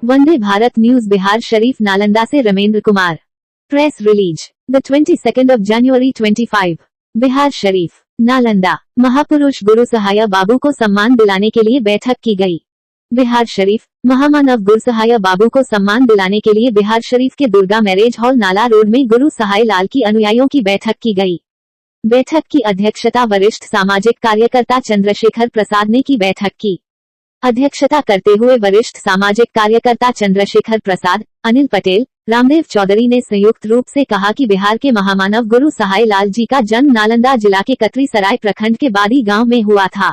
वंदे Bharat news Bihar Sharif Nalanda से Ramendra Kumar. Press release the 22nd of January 25। Bihar Sharif Nalanda. महापुरुष गुरु सहाय बाबू को सम्मान दिलाने के लिए बैठक की गई। बिहार शरीफ। महामानव गुरु सहाय बाबू को सम्मान दिलाने के लिए बिहार शरीफ के दुर्गा मैरेज हॉल नाला रोड में गुरु सहाय लाल की अनुयायियों की बैठक की गई। बैठक की अध्यक्षता वरिष्ठ सामाजिक कार्यकर्ता चंद्रशेखर प्रसाद ने की। बैठक की अध्यक्षता करते हुए वरिष्ठ सामाजिक कार्यकर्ता चंद्रशेखर प्रसाद, अनिल पटेल, रामदेव चौधरी ने संयुक्त रूप से कहा कि बिहार के महामानव गुरु सहाय लाल जी का जन्म नालंदा जिला के कतरी सराय प्रखंड के बादी गांव में हुआ था।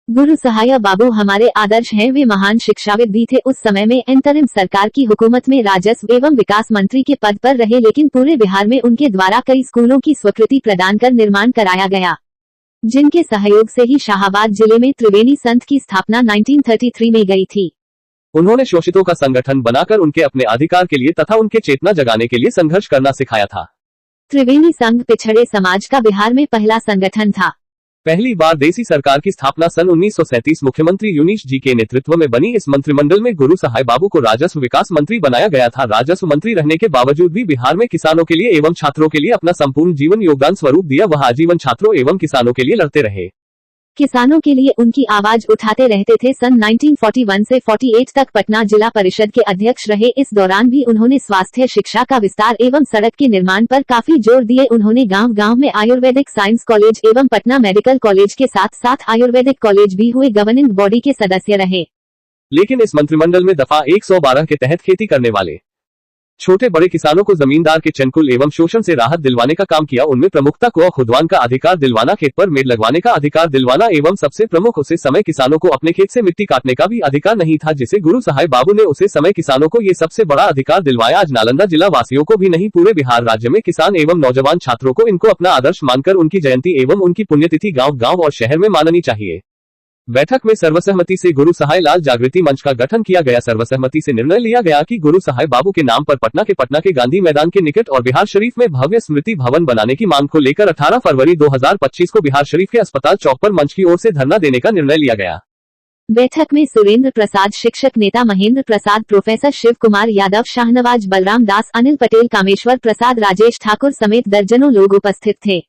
गुरु सहाय बाबू हमारे आदर्श हैं। वे महान शिक्षाविद भी थे। उस समय में अंतरिम सरकार की हुकूमत में राजस्व एवं विकास मंत्री के पद पर रहे, लेकिन पूरे बिहार में उनके द्वारा कई स्कूलों की स्वीकृति प्रदान कर निर्माण कराया गया, जिनके सहयोग से ही शाहाबाद जिले में त्रिवेणी संघ की स्थापना 1933 में गई थी। उन्होंने शोषितों का संगठन बनाकर उनके अपने अधिकार के लिए तथा उनके चेतना जगाने के लिए संघर्ष करना सिखाया था। त्रिवेणी संघ पिछड़े समाज का बिहार में पहला संगठन था। पहली बार देसी सरकार की स्थापना सन 1937 मुख्यमंत्री यूनिश जी के नेतृत्व में बनी। इस मंत्रिमंडल में गुरु सहाय बाबू को राजस्व विकास मंत्री बनाया गया था। राजस्व मंत्री रहने के बावजूद भी बिहार में किसानों के लिए एवं छात्रों के लिए अपना संपूर्ण जीवन योगदान स्वरूप दिया। वह आजीवन छात्रों एवं किसानों के लिए लड़ते रहे, किसानों के लिए उनकी आवाज उठाते रहते थे। सन 1941 से 48 तक पटना जिला परिषद के अध्यक्ष रहे। इस दौरान भी उन्होंने स्वास्थ्य, शिक्षा का विस्तार एवं सड़क के निर्माण पर काफी जोर दिए। उन्होंने गांव-गांव में आयुर्वेदिक साइंस कॉलेज एवं पटना मेडिकल कॉलेज के साथ साथ आयुर्वेदिक कॉलेज भी हुए। गवर्निंग बॉडी के सदस्य रहे। लेकिन इस मंत्रिमंडल में दफा 112 के तहत खेती करने वाले छोटे बड़े किसानों को जमींदार के चंकुल एवं शोषण से राहत दिलवाने का काम किया। उनमें प्रमुखता को खुदवान का अधिकार दिलवाना, खेत पर मेड़ लगवाने का अधिकार दिलवाना एवं सबसे प्रमुख उसे समय किसानों को अपने खेत से मिट्टी काटने का भी अधिकार नहीं था, जिसे गुरु सहाय बाबू ने उसे समय किसानों को ये सबसे बड़ा अधिकार दिलवाया। आज नालंदा जिला वासियों को भी नहीं, पूरे बिहार राज्य में किसान एवं नौजवान छात्रों को इनको अपना आदर्श मानकर उनकी जयंती एवं उनकी पुण्यतिथि गाँव-गाँव और शहर में माननी चाहिए। बैठक में सर्वसहमति से गुरु सहाय लाल जागृति मंच का गठन किया गया। सर्वसहमति से निर्णय लिया गया कि गुरु सहाय बाबू के नाम पर पटना के गांधी मैदान के निकट और बिहार शरीफ में भव्य स्मृति भवन बनाने की मांग को लेकर 18 फरवरी 2025 को बिहार शरीफ के अस्पताल चौक पर मंच की ओर से धरना देने का निर्णय लिया गया। बैठक में सुरेंद्र प्रसाद, शिक्षक नेता महेंद्र प्रसाद, प्रोफेसर शिव कुमार यादव, शाहनवाज बलराम दास, अनिल पटेल, कामेश्वर प्रसाद, राजेश ठाकुर समेत दर्जनों लोग उपस्थित थे।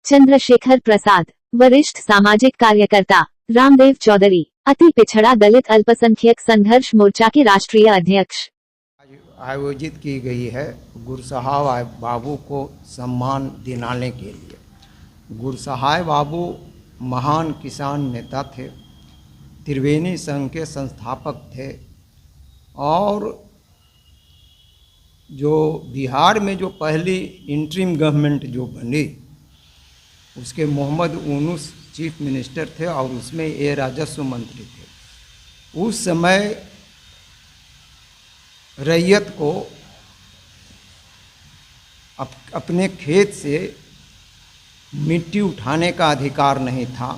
चंद्रशेखर प्रसाद, वरिष्ठ सामाजिक कार्यकर्ता रामदेव चौधरी, अति पिछड़ा दलित अल्पसंख्यक संघर्ष मोर्चा के राष्ट्रीय अध्यक्ष। आयोजित की गई है गुरु सहाय बाबू को सम्मान दिलाने के लिए। गुरु सहाय बाबू महान किसान नेता थे, त्रिवेणी संघ के संस्थापक थे और जो बिहार में जो पहली इंटरिम गवर्नमेंट जो बनी उसके मोहम्मद यूनुस चीफ मिनिस्टर थे और उसमें ये राजस्व मंत्री थे। उस समय रैयत को अपने खेत से मिट्टी उठाने का अधिकार नहीं था,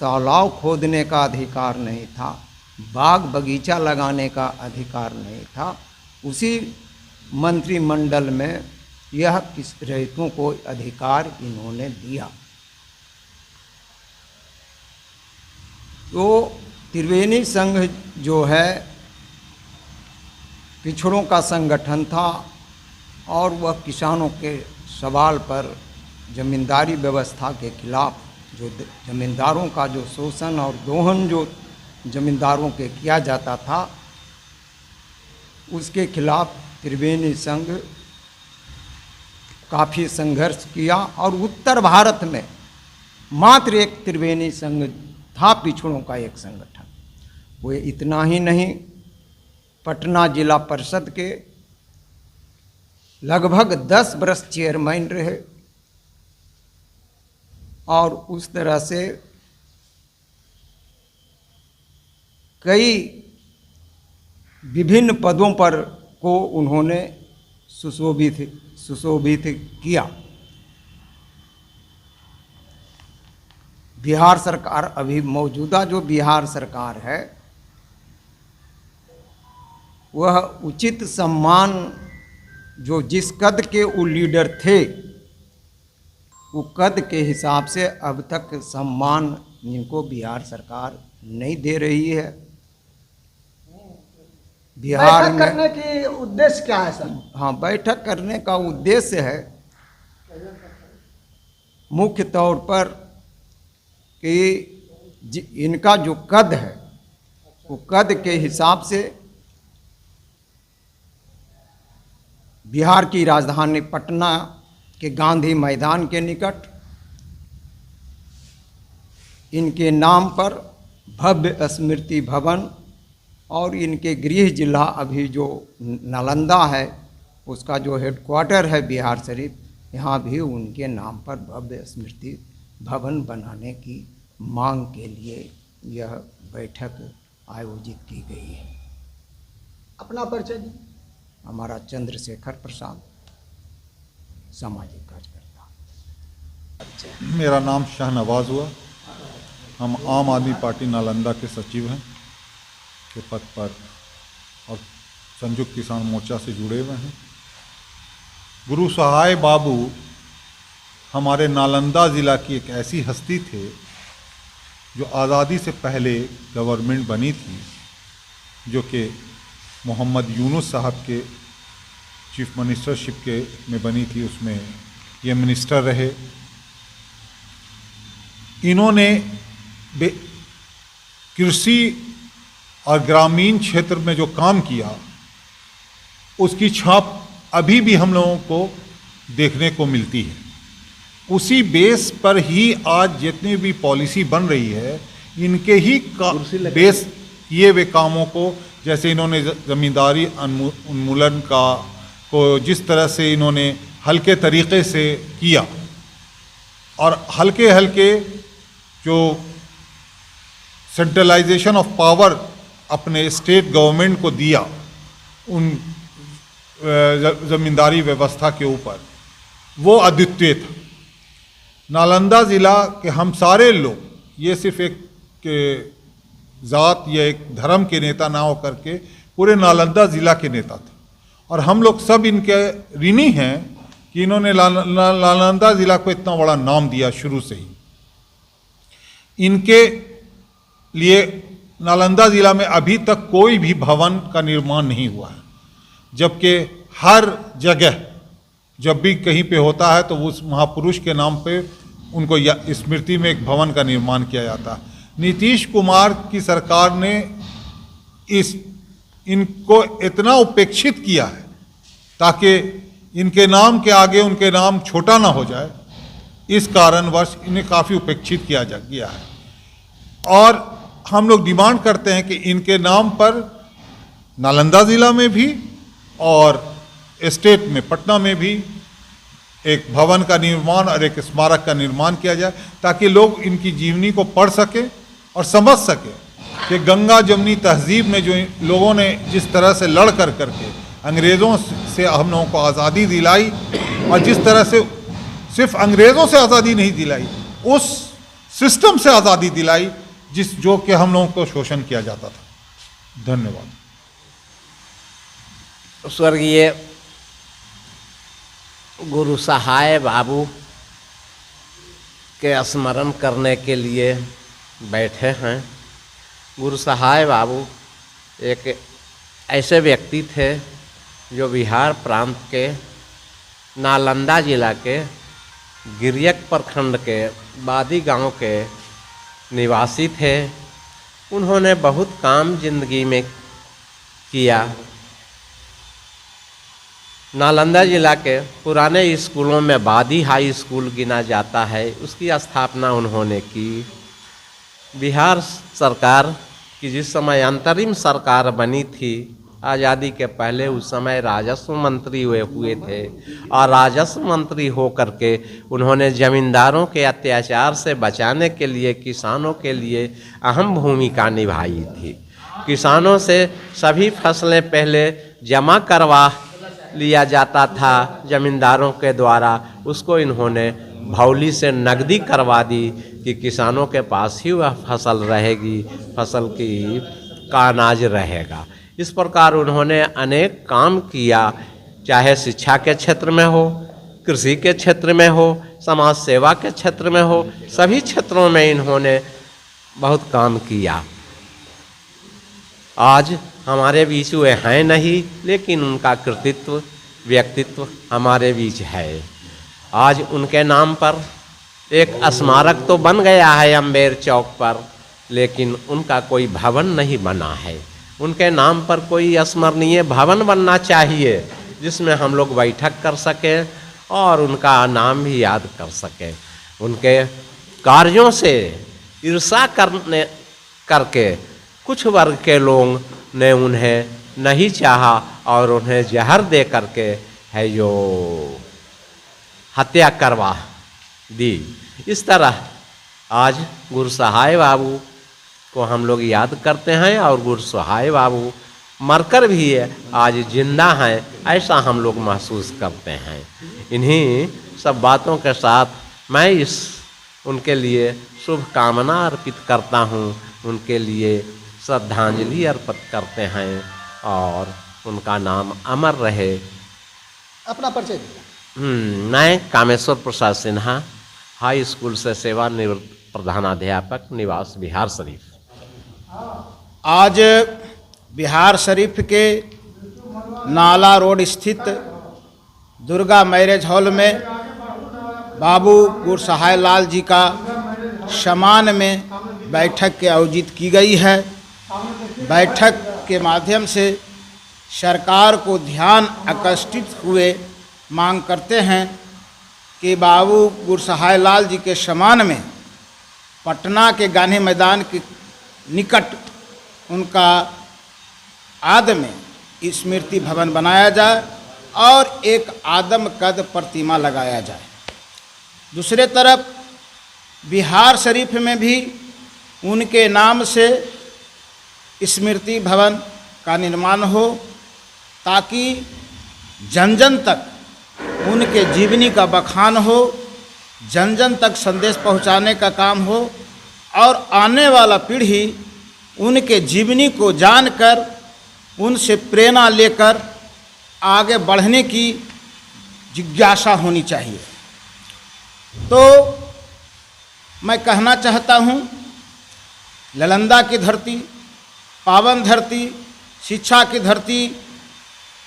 तालाब खोदने का अधिकार नहीं था, बाग बगीचा लगाने का अधिकार नहीं था। उसी मंत्रिमंडल में यह किस रैयतों को अधिकार इन्होंने दिया। तो त्रिवेणी संघ जो है पिछड़ों का संगठन था और वह किसानों के सवाल पर जमींदारी व्यवस्था के खिलाफ, जो जमींदारों का जो शोषण और दोहन जो जमींदारों के किया जाता था, उसके खिलाफ त्रिवेणी संघ काफ़ी संघर्ष किया। और उत्तर भारत में मात्र एक त्रिवेणी संघ था, पिछड़ों का एक संगठन। वो इतना ही नहीं, पटना जिला परिषद के लगभग 10 वर्ष चेयरमैन रहे और उस तरह से कई विभिन्न पदों पर को उन्होंने सुशोभित किया। बिहार सरकार, अभी मौजूदा जो बिहार सरकार है, वह उचित सम्मान जो जिस कद के वो लीडर थे, वो कद के हिसाब से अब तक सम्मान इनको बिहार सरकार नहीं दे रही है। बिहार बैठक में। करने की उद्देश्य क्या है सर? हाँ, बैठक करने का उद्देश्य है मुख्य तौर पर कि इनका जो कद है वो कद के हिसाब से बिहार की राजधानी पटना के गांधी मैदान के निकट इनके नाम पर भव्य स्मृति भवन और इनके गृह जिला अभी जो नालंदा है उसका जो हेडक्वार्टर है बिहार शरीफ, यहाँ भी उनके नाम पर भव्य स्मृति भवन बनाने की मांग के लिए यह बैठक आयोजित की गई है। अपना परिचय दी। हमारा चंद्रशेखर प्रसाद, सामाजिक कार्यकर्ता। मेरा नाम शाहनवाज हुआ। हम आम आदमी पार्टी नालंदा के सचिव हैं के पद पर और संयुक्त किसान मोर्चा से जुड़े हुए हैं। गुरु सहाय बाबू हमारे नालंदा ज़िला की एक ऐसी हस्ती थे जो आज़ादी से पहले गवर्नमेंट बनी थी, जो कि मोहम्मद यूनुस साहब के चीफ मिनिस्टरशिप के में बनी थी। उसमें ये मिनिस्टर रहे। इन्होंने कृषि और ग्रामीण क्षेत्र में जो काम किया उसकी छाप अभी भी हम लोगों को देखने को मिलती है। उसी बेस पर ही आज जितनी भी पॉलिसी बन रही है इनके ही बेस किए हुए कामों को, जैसे इन्होंने ज़मींदारी उन्मूलन का को जिस तरह से इन्होंने हल्के तरीक़े से किया और हल्के हल्के जो सेंट्रलाइजेशन ऑफ पावर अपने स्टेट गवर्नमेंट को दिया उन ज़मींदारी व्यवस्था के ऊपर, वो अद्वितीय था। नालंदा ज़िला के हम सारे लोग, ये सिर्फ एक ज़ात या एक धर्म के नेता ना हो करके पूरे नालंदा ज़िला के नेता थे और हम लोग सब इनके ऋणी हैं कि इन्होंने नालंदा ज़िला को इतना बड़ा नाम दिया शुरू से ही। इनके लिए नालंदा ज़िला में अभी तक कोई भी भवन का निर्माण नहीं हुआ है, जबकि हर जगह जब भी कहीं पे होता है तो उस महापुरुष के नाम पे उनको स्मृति में एक भवन का निर्माण किया जाता है। नीतीश कुमार की सरकार ने इनको इतना उपेक्षित किया है ताकि इनके नाम के आगे उनके नाम छोटा ना हो जाए, इस कारणवश इन्हें काफ़ी उपेक्षित किया गया है। और हम लोग डिमांड करते हैं कि इनके नाम पर नालंदा ज़िला में भी और स्टेट में पटना में भी एक भवन का निर्माण और एक स्मारक का निर्माण किया जाए, ताकि लोग इनकी जीवनी को पढ़ सके और समझ सके कि गंगा जमुनी तहजीब में जो लोगों ने जिस तरह से लड़ करके अंग्रेज़ों से हम लोगों को आज़ादी दिलाई और जिस तरह से सिर्फ अंग्रेज़ों से आज़ादी नहीं दिलाई, उस सिस्टम से आज़ादी दिलाई जो कि हम लोगों को शोषण किया जाता था। धन्यवाद। स्वर्गीय गुरु सहाय बाबू के स्मरण करने के लिए बैठे हैं। गुरु सहाय बाबू एक ऐसे व्यक्ति थे जो बिहार प्रांत के नालंदा जिला के गिरियक प्रखंड के बादी गांव के निवासी थे। उन्होंने बहुत काम जिंदगी में किया। नालंदा जिला के पुराने स्कूलों में बादी हाई स्कूल गिना जाता है, उसकी स्थापना उन्होंने की। बिहार सरकार की जिस समय अंतरिम सरकार बनी थी आज़ादी के पहले, उस समय राजस्व मंत्री हुए थे और राजस्व मंत्री हो करके उन्होंने ज़मींदारों के अत्याचार से बचाने के लिए किसानों के लिए अहम भूमिका निभाई थी। किसानों से सभी फसलें पहले जमा करवा लिया जाता था ज़मींदारों के द्वारा, उसको इन्होंने भौली से नकदी करवा दी कि किसानों के पास ही वह फसल रहेगी, फसल का अनाज रहेगा। इस प्रकार उन्होंने अनेक काम किया, चाहे शिक्षा के क्षेत्र में हो, कृषि के क्षेत्र में हो, समाज सेवा के क्षेत्र में हो, सभी क्षेत्रों में इन्होंने बहुत काम किया। आज हमारे बीच वे हैं नहीं, लेकिन उनका कृतित्व व्यक्तित्व हमारे बीच है। आज उनके नाम पर एक स्मारक तो बन गया है अम्बेर चौक पर, लेकिन उनका कोई भवन नहीं बना है। उनके नाम पर कोई स्मरणीय भवन बनना चाहिए जिसमें हम लोग बैठक कर सकें और उनका नाम भी याद कर सकें। उनके कार्यों से ईर्ष्या करके कुछ वर्ग के लोग ने उन्हें नहीं चाहा और उन्हें जहर दे करके है जो हत्या करवा दी। इस तरह आज गुरसहाय बाबू को हम लोग याद करते हैं और गुरसहाय बाबू मरकर भी आज जिंदा हैं, ऐसा हम लोग महसूस करते हैं। इन्हीं सब बातों के साथ मैं उनके लिए शुभकामना अर्पित करता हूँ, उनके लिए श्रद्धांजलि अर्पित करते हैं और उनका नाम अमर रहे। अपना परिचय दीजिए। मैं कामेश्वर प्रसाद सिन्हा, हाई स्कूल से सेवानिवृत्त प्रधानाध्यापक, निवास बिहार शरीफ। आज बिहार शरीफ के नाला रोड स्थित दुर्गा मैरिज हॉल में बाबू गुरसहाय लाल जी का सम्मान में बैठक के आयोजित की गई है। बैठक के माध्यम से सरकार को ध्यान आकर्षित हुए मांग करते हैं कि बाबू गुरसहाय लाल जी के सम्मान में पटना के गांधी मैदान के निकट उनका आदम में स्मृति भवन बनाया जाए और एक आदम कद प्रतिमा लगाया जाए। दूसरे तरफ बिहार शरीफ में भी उनके नाम से स्मृति भवन का निर्माण हो ताकि जन जन तक उनके जीवनी का बखान हो, जन जन तक संदेश पहुंचाने का काम हो और आने वाला पीढ़ी उनके जीवनी को जानकर उनसे प्रेरणा लेकर आगे बढ़ने की जिज्ञासा होनी चाहिए। तो मैं कहना चाहता हूँ, नालंदा की धरती, पावन धरती, शिक्षा की धरती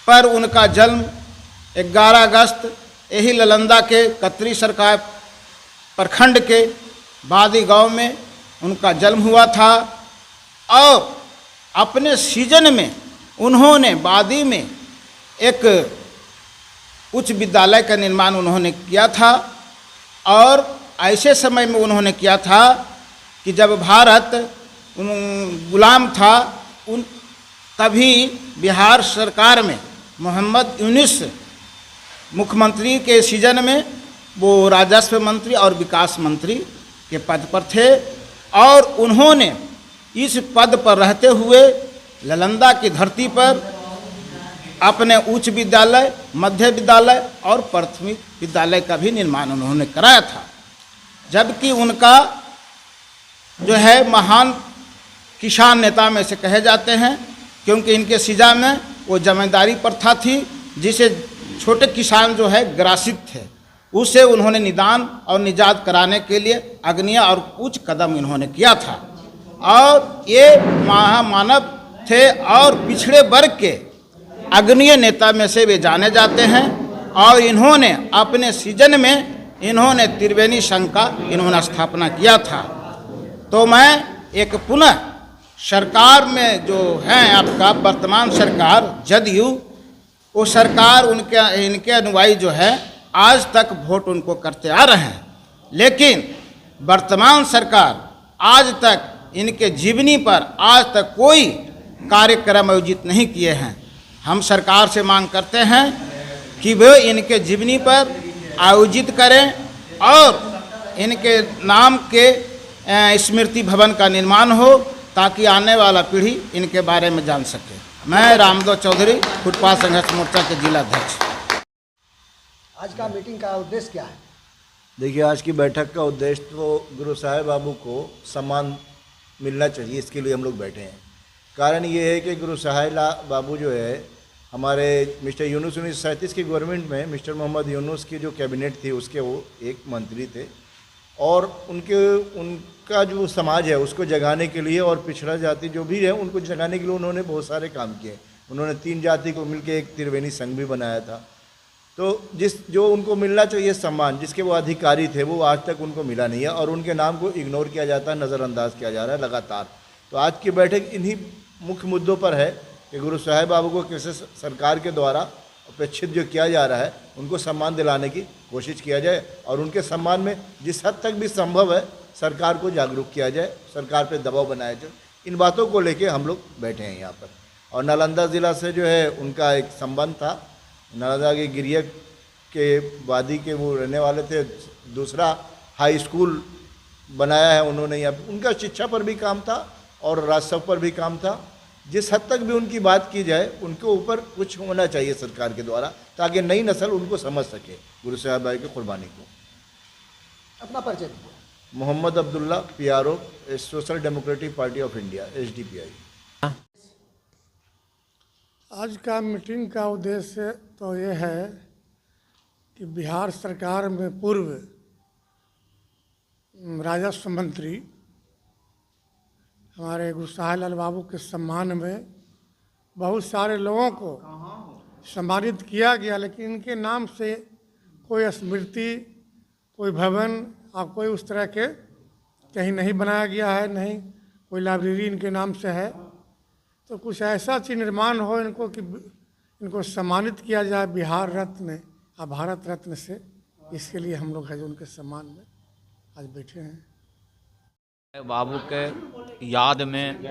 पर उनका जन्म 11 अगस्त यही नालंदा के कतरी सरकार प्रखंड के बादी गांव में उनका जन्म हुआ था और अपने सीजन में उन्होंने बादी में एक उच्च विद्यालय का निर्माण उन्होंने किया था और ऐसे समय में उन्होंने किया था कि जब भारत गुलाम था तभी बिहार सरकार में मोहम्मद यूनुस मुख्यमंत्री के सीजन में वो राजस्व मंत्री और विकास मंत्री के पद पर थे और उन्होंने इस पद पर रहते हुए नालंदा की धरती पर अपने उच्च विद्यालय, मध्य विद्यालय और प्राथमिक विद्यालय का भी निर्माण उन्होंने कराया था। जबकि उनका जो है महान किसान नेता में से कहे जाते हैं, क्योंकि इनके सीजा में वो जमींदारी प्रथा थी जिसे छोटे किसान जो है ग्रासित थे, उससे उन्होंने निदान और निजात कराने के लिए अग्निया और उच्च कदम इन्होंने किया था और ये महामानव थे और पिछड़े वर्ग के अग्रणीय नेता में से वे जाने जाते हैं और इन्होंने अपने सीजन में इन्होंने त्रिवेणी संघ का इन्होंने स्थापना किया था। तो मैं एक पुनः सरकार में जो है आपका वर्तमान सरकार जदयू, वो सरकार इनके अनुयायी जो है आज तक वोट उनको करते आ रहे हैं, लेकिन वर्तमान सरकार आज तक इनके जीवनी पर आज तक कोई कार्यक्रम आयोजित नहीं किए हैं। हम सरकार से मांग करते हैं कि वे इनके जीवनी पर आयोजित करें और इनके नाम के स्मृति भवन का निर्माण हो ताकि आने वाला पीढ़ी इनके बारे में जान सके। मैं रामदेव चौधरी, फुटपाथ संघर्ष मोर्चा के जिला अध्यक्ष। आज का मीटिंग का उद्देश्य क्या है? देखिए, आज की बैठक का उद्देश्य तो गुरसहाय बाबू को सम्मान मिलना चाहिए, इसके लिए हम लोग बैठे हैं। कारण ये है कि गुरसहाय बाबू जो है हमारे मिस्टर यूनुस 1937 की गवर्नमेंट में मिस्टर मोहम्मद यूनुस की जो कैबिनेट थी उसके वो एक मंत्री थे और का जो समाज है उसको जगाने के लिए और पिछड़ा जाति जो भी है उनको जगाने के लिए उन्होंने बहुत सारे काम किए। उन्होंने 3 जाति को मिलकर एक त्रिवेणी संघ भी बनाया था। तो जो उनको मिलना चाहिए सम्मान, जिसके वो अधिकारी थे, वो आज तक उनको मिला नहीं है और उनके नाम को इग्नोर किया जाता है, नज़रअंदाज किया जा रहा है लगातार। तो आज की बैठक इन्हीं मुख्य मुद्दों पर है कि गुरु साहिब बाबू को कैसे सरकार के द्वारा अपेक्षित जो किया जा रहा है उनको सम्मान दिलाने की कोशिश किया जाए और उनके सम्मान में जिस हद तक भी संभव है सरकार को जागरूक किया जाए, सरकार पे दबाव बनाया जाए। इन बातों को लेके हम लोग बैठे हैं यहाँ पर। और नालंदा ज़िला से जो है उनका एक संबंध था, नालंदा के गिरिया के वादी के वो रहने वाले थे, दूसरा हाई स्कूल बनाया है उन्होंने यहाँ पर। उनका शिक्षा पर भी काम था और राजस्व पर भी काम था। जिस हद तक भी उनकी बात की जाए उनके ऊपर कुछ होना चाहिए सरकार के द्वारा, ताकि नई नस्ल उनको समझ सके गुरु साहब भाई की कुर्बानी को। अपना परिचय दीजिए। Mohammad Abdullah, PRO, social democratic party of India, SDPI। आज का मीटिंग का उद्देश्य तो ये है कि बिहार सरकार में पूर्व राजस्व मंत्री हमारे गुरु साहिब लाल बाबू के सम्मान में बहुत सारे लोगों को सम्मानित किया गया, लेकिन इनके नाम से कोई स्मृति, कोई भवन और कोई उस तरह के कहीं नहीं बनाया गया है, नहीं कोई लाइब्रेरी इनके नाम से है। तो कुछ ऐसा चीज निर्माण हो इनको कि इनको सम्मानित किया जाए बिहार रत्न और भारत रत्न से। इसके लिए हम लोग है जो उनके सम्मान में आज बैठे हैं। बाबू के याद में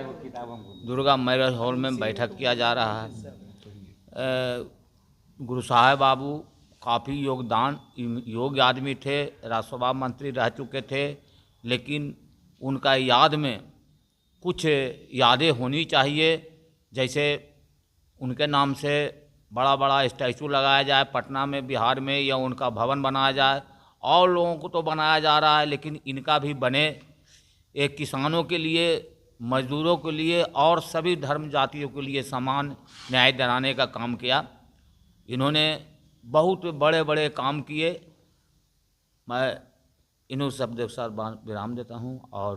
दुर्गा मैरिज हॉल में बैठक किया जा रहा है। गुरु साहिब बाबू काफ़ी योग्य आदमी थे, राज्यसभा मंत्री रह चुके थे, लेकिन उनका याद में कुछ यादें होनी चाहिए। जैसे उनके नाम से बड़ा बड़ा स्टैचू लगाया जाए पटना में, बिहार में, या उनका भवन बनाया जाए। और लोगों को तो बनाया जा रहा है, लेकिन इनका भी बने। एक किसानों के लिए, मजदूरों के लिए और सभी धर्म जातियों के लिए समान न्याय दिलाने का काम किया। इन्होंने बहुत बड़े बड़े काम किए। मैं इन्हों शब्द के साथ विराम देता हूँ और